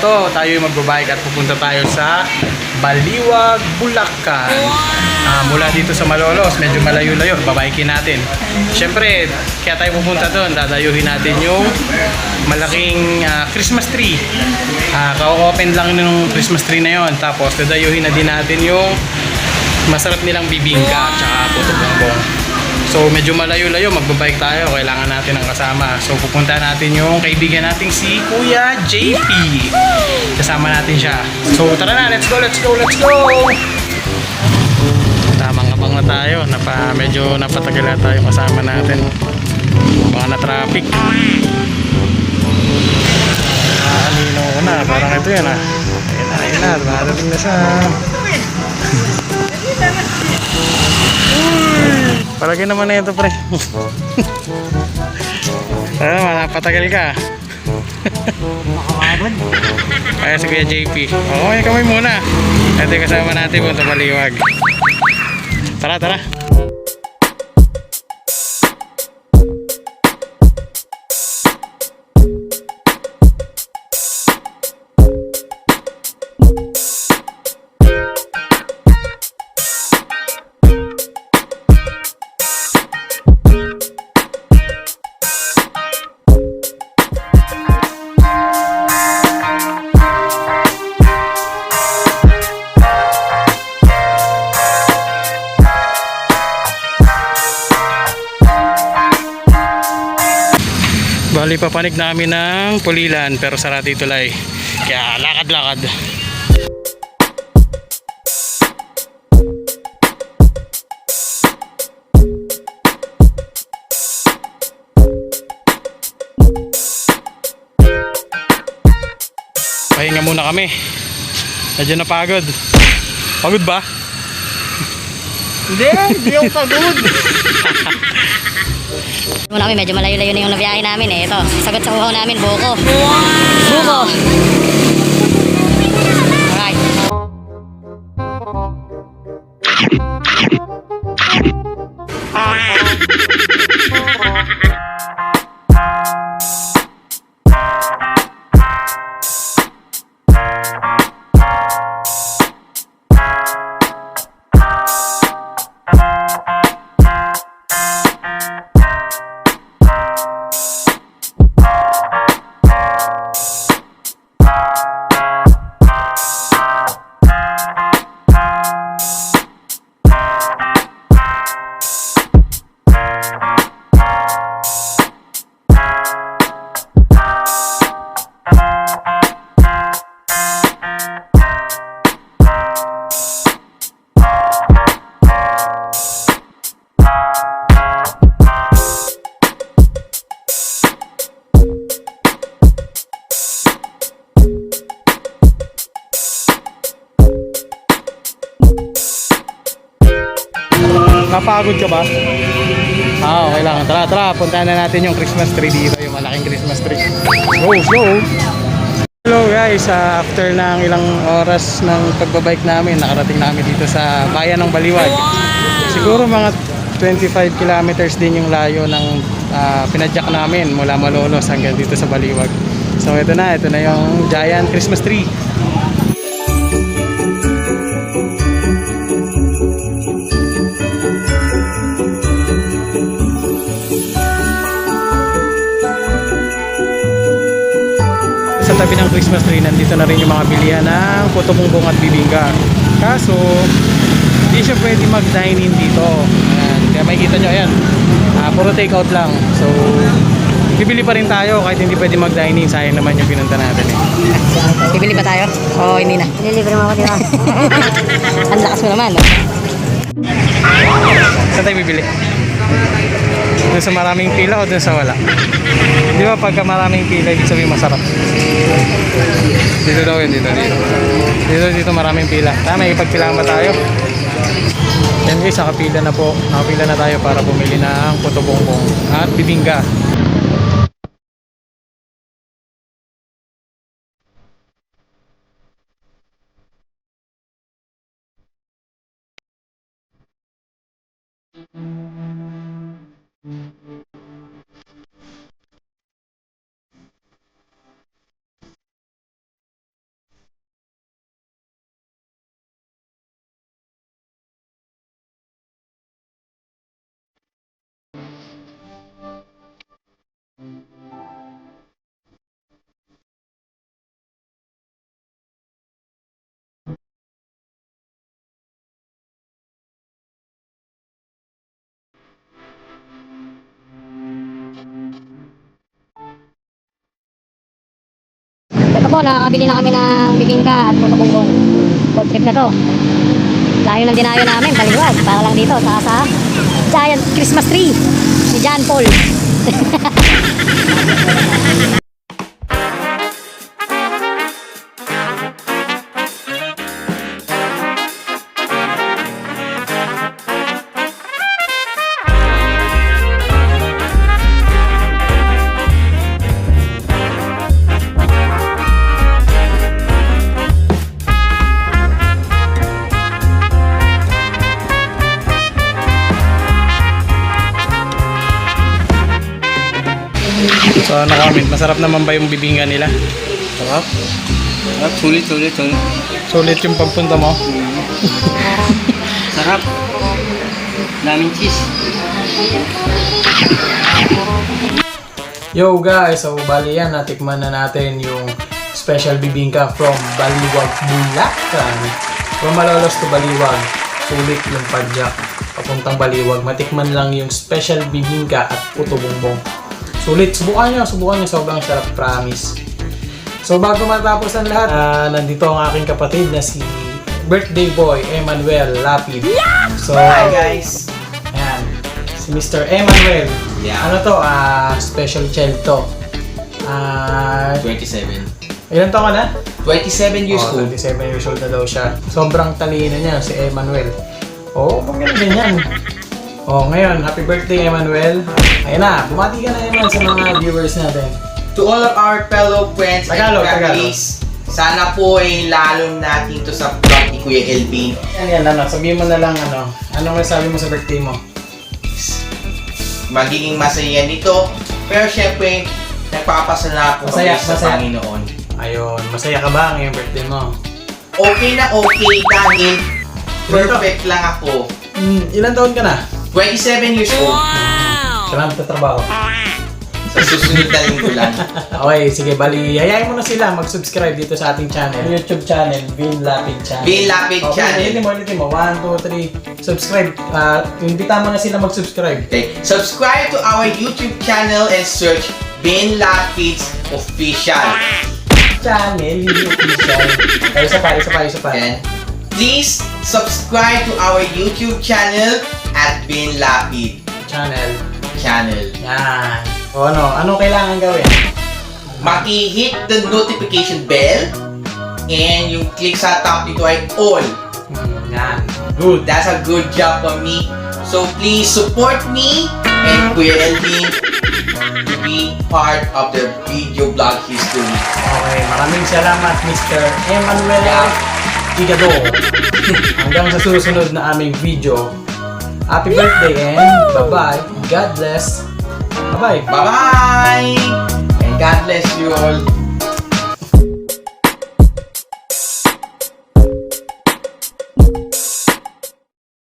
to, tayo yung magbabike at pupunta tayo sa Baliwag, Bulacan. Mula dito sa Malolos, medyo malayo-layo, babikin natin. Siyempre, kaya tayo pupunta doon, dadayuhin natin yung malaking Christmas tree. Ka-open lang ng Christmas tree na yon. Tapos, dadayuhin na din natin yung masarap nilang bibingka at saka puto bongbong. So medyo malayo-layo, magbabike tayo, kailangan natin ng kasama. So pupunta natin yung kaibigan nating si Kuya JP. Kasama natin siya. So tara na, let's go, let's go, let's go! Tamang-abang na tayo, medyo napatagal na tayo kasama natin. Baka na traffic. Alino ko na, parang ito yan Ayun na, dumadating na siya. Palagi naman na ito, pre. Patagal ka. Kaya si Kuya JP. Okay, kamay muna. Ito yung kasama natin punta Baliwag. Tara, tara. Bali papanig namin ng Pulilan pero sarado ito lay. Kaya lakad-lakad. Pahinga muna kami. Medyo napagod. Pagod ba? Hindi ako pagod. Muna kami, medyo malayo-layo na yung nabiyahe namin eh. Ito, sagot sa uhaw namin, buko. Buko! Alright. Napagod ka ba? Okay lang. Tara, tara. Puntahan na natin yung Christmas tree dito. Yung malaking Christmas tree. Go, go! Hello guys. After ng ilang oras ng pagbabike namin, nakarating namin dito sa bayan ng Baliwag. Siguro mga 25 kilometers din yung layo ng pinadyak namin mula Malolos hanggang dito sa Baliwag. So ito na yung giant Christmas tree. Sa tabi ng Christmas tree, nandito na rin yung mga bilihan ng puto bongbong at bibingka. Kaso, hindi siya pwede mag-dine in dito. Ayan. Kaya makikita nyo, ayan. Puro take out lang. So, bibili pa rin tayo kahit hindi pwede mag-dine in. Sayang naman yung pinunta natin eh. Bibili ba tayo? Oo, hindi na. Nililibre mo ako, di ba? Ang lakas mo naman, no? Saan tayo bibili? Doon sa maraming pila o doon sa wala? Di ba pagka maraming pila, ibig sabihin masarap? Dito daw yun, dito maraming pila. May ipagpilaan ba tayo? Yan guys, nakapila na po. Nakapila na tayo para bumili ng puto bongbong at bibingka. po, nakakabili na kami ng bibingka at puto bongbong. Food trip na to. Layo ng dinayo namin, Baliwag. Para lang dito, sa giant Christmas tree ni John Paul. So nakamit, masarap naman ba yung bibingka nila? Sarap. Sarap. Sulit. Sulit yung pagpunta mo? Sarap. Daming cheese. Yo guys, so bali yan, natikman na natin yung special bibingka from Baliwag, Bulacan. From Malolos to Baliwag, sulit yung padyak. Papuntang Baliwag, matikman lang yung special bibingka at puto bongbong. Sulit, subukan nyo, sobrang sarap, promise. So bago matapos ang lahat, nandito ang aking kapatid na si birthday boy, Emmanuel Lapid. So, Hi guys. ayan, si Mr. Emmanuel. Yeah. Ano to? Special child to. 27. Ilan taon ka na? 27 years old. 27 years old na daw siya. Sobrang talino niya, si Emmanuel. Pag ganyan. Ngayon, happy birthday, Emmanuel. Ayun na, bumati ka na, Emmanuel, sa mga viewers natin. To all of our fellow friends Tagalog. and families, sana po ay lalo natin to sa vlog ni Kuya LB. Yan, sabihin mo na lang anong masabi mo sa birthday mo? Magiging masaya nito. Pero syempre, nagpapasala po kami sa Masaya. Panginoon. Ayun, masaya ka ba ngayong birthday mo? Okay na okay dahil perfect lang ako. Ilan taon ka na? 27 years old. Kailangan magtatrabaho. Sa susunod na linggo lang. Okay, sige, bali, hayain mo na sila mag-subscribe dito sa ating channel. YouTube channel, Vin Lapid Channel. Vin Lapid Channel. Ulitin mo. 1, 2, 3. Subscribe. Imbita mo na sila mag-subscribe. Okay. Subscribe to our YouTube channel and search Vin Lapid's Official. Channel, hindi official. Isa pa. And please subscribe to our YouTube channel at Vin Lapid Channel. Channel. Yan. Ano kailangan gawin? Maki-hit the notification bell and yung click sa top nito ay all. Yan. Good. That's a good job for me. So please support me and Kuya Elvin to be part of the video blog history. Okay, maraming salamat Mr. Emmanuel Igado. Hanggang sa susunod na aming video. Happy birthday and bye-bye. God bless. Bye-bye. Bye-bye! And God bless you all.